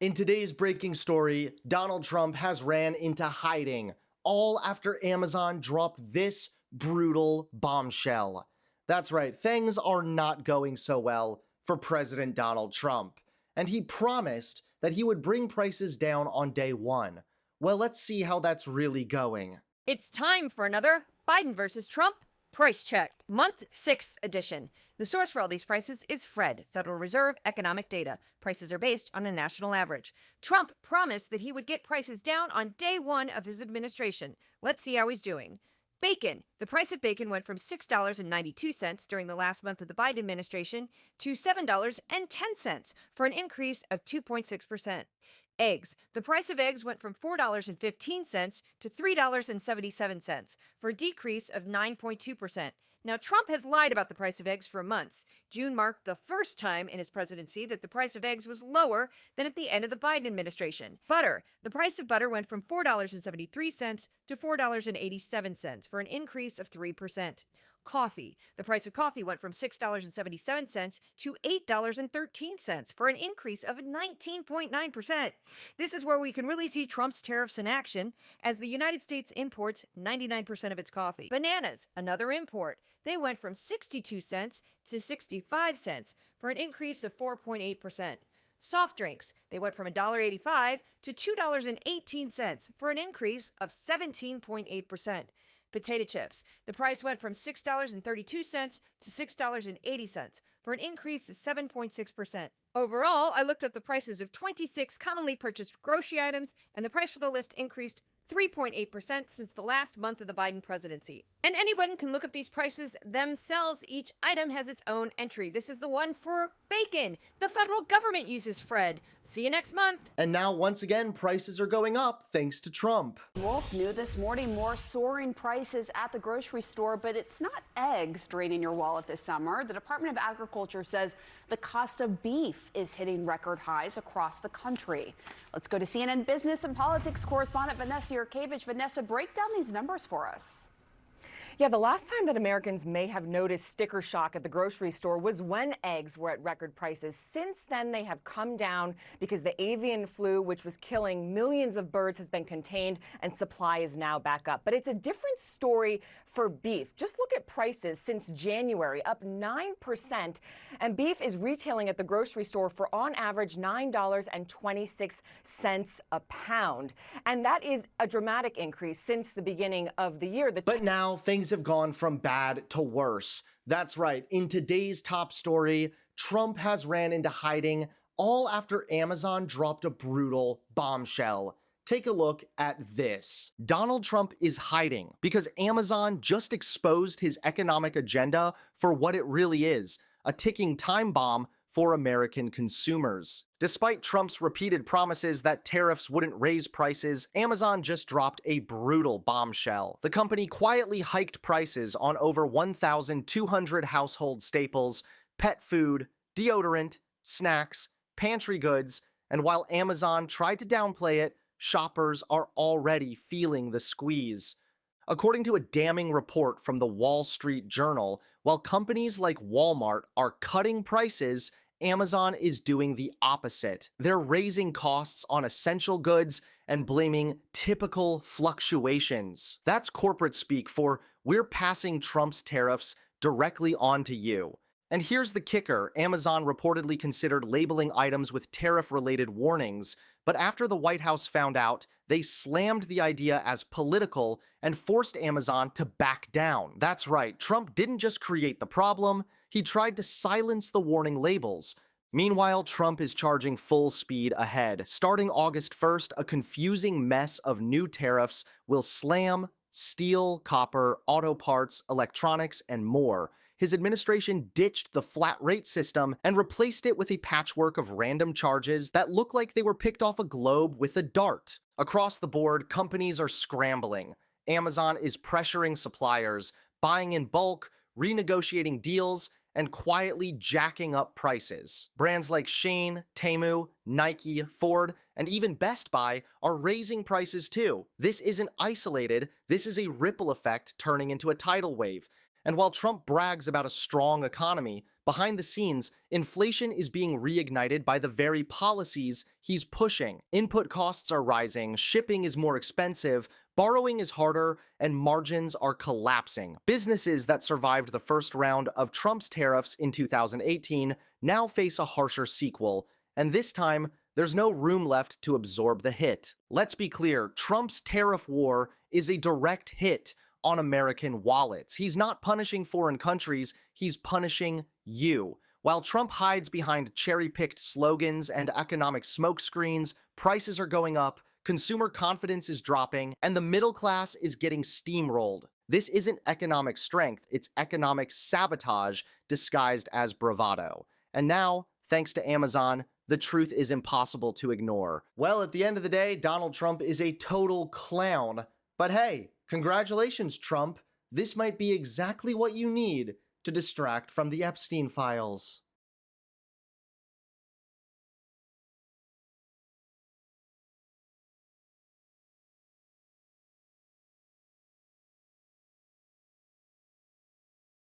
In today's breaking story, Donald Trump has ran into hiding, all after Amazon dropped this brutal bombshell. That's right, things are not going so well for President Donald Trump, and he promised that he would bring prices down on day one. Well, let's see how that's really going. It's time for another Biden versus Trump price check, month 6th edition. The source for all these prices is Fred, Federal Reserve Economic Data. Prices are based on a national average. Trump promised that he would get prices down on day one of his administration. Let's see how he's doing. Bacon. The price of bacon went from $6.92 during the last month of the Biden administration to $7.10 for an increase of 2.6%. Eggs. The price of eggs went from $4.15 to $3.77 for a decrease of 9.2%. Now, Trump has lied about the price of eggs for months. June marked the first time in his presidency that the price of eggs was lower than at the end of the Biden administration. Butter. The price of butter went from $4.73 to $4.87 for an increase of 3%. Coffee. The price of coffee went from $6.77 to $8.13 for an increase of 19.9%. This is where we can really see Trump's tariffs in action, as the United States imports 99% of its coffee. Bananas, another import. They went from 62 cents to 65 cents for an increase of 4.8%. Soft drinks, they went from $1.85 to $2.18 for an increase of 17.8%. Potato chips. The price went from $6.32 to $6.80 for an increase of 7.6%. Overall, I looked up the prices of 26 commonly purchased grocery items, and the price for the list increased 3.8% since the last month of the Biden presidency. And anyone can look up these prices themselves. Each item has its own entry. This is the one for bacon. The federal government uses Fred. See you next month. And now, once again, prices are going up thanks to Trump. Wolf new this morning, more soaring prices at the grocery store, but it's not eggs draining your wallet this summer. The Department of Agriculture says the cost of beef is hitting record highs across the country. Let's go to CNN business and politics correspondent Vanessa Yurkevich. Vanessa, break down these numbers for us. Yeah, the last time that Americans may have noticed sticker shock at the grocery store was when eggs were at record prices. Since then, they have come down because the avian flu, which was killing millions of birds, has been contained and supply is now back up. But it's a different story for beef. Just look at prices since January, up 9%. And beef is retailing at the grocery store for on average $9.26 a pound. And that is a dramatic increase since the beginning of the year. But now things have gone from bad to worse. That's right. In today's top story, Trump has ran into hiding, all after Amazon dropped a brutal bombshell. Take a look at this. Donald Trump is hiding because Amazon just exposed his economic agenda for what it really is, a ticking time bomb for American consumers. Despite Trump's repeated promises that tariffs wouldn't raise prices, Amazon just dropped a brutal bombshell. The company quietly hiked prices on over 1,200 household staples, pet food, deodorant, snacks, pantry goods, and while Amazon tried to downplay it, shoppers are already feeling the squeeze. According to a damning report from the Wall Street Journal, while companies like Walmart are cutting prices, Amazon is doing the opposite. They're raising costs on essential goods and blaming typical fluctuations. That's corporate speak for we're passing Trump's tariffs directly onto you. And here's the kicker. Amazon reportedly considered labeling items with tariff-related warnings, but after the White House found out, they slammed the idea as political and forced Amazon to back down. That's right, Trump didn't just create the problem, he tried to silence the warning labels. Meanwhile, Trump is charging full speed ahead. Starting August 1st, a confusing mess of new tariffs will slam steel, copper, auto parts, electronics, and more. His administration ditched the flat rate system and replaced it with a patchwork of random charges that look like they were picked off a globe with a dart. Across the board, companies are scrambling. Amazon is pressuring suppliers, buying in bulk, renegotiating deals, and quietly jacking up prices. Brands like Shein, Temu, Nike, Ford, and even Best Buy are raising prices too. This isn't isolated, this is a ripple effect turning into a tidal wave. And while Trump brags about a strong economy, Behind the scenes, inflation is being reignited by the very policies he's pushing. Input costs are rising, shipping is more expensive, borrowing is harder, and margins are collapsing. Businesses that survived the first round of Trump's tariffs in 2018 now face a harsher sequel, and this time, there's no room left to absorb the hit. Let's be clear, Trump's tariff war is a direct hit on American wallets. He's not punishing foreign countries, he's punishing you. While Trump hides behind cherry-picked slogans and economic smokescreens, prices are going up, consumer confidence is dropping, and the middle class is getting steamrolled. This isn't economic strength, it's economic sabotage disguised as bravado. And now, thanks to Amazon, the truth is impossible to ignore. Well, at the end of the day, Donald Trump is a total clown. But hey, congratulations, Trump. This might be exactly what you need to distract from the Epstein files.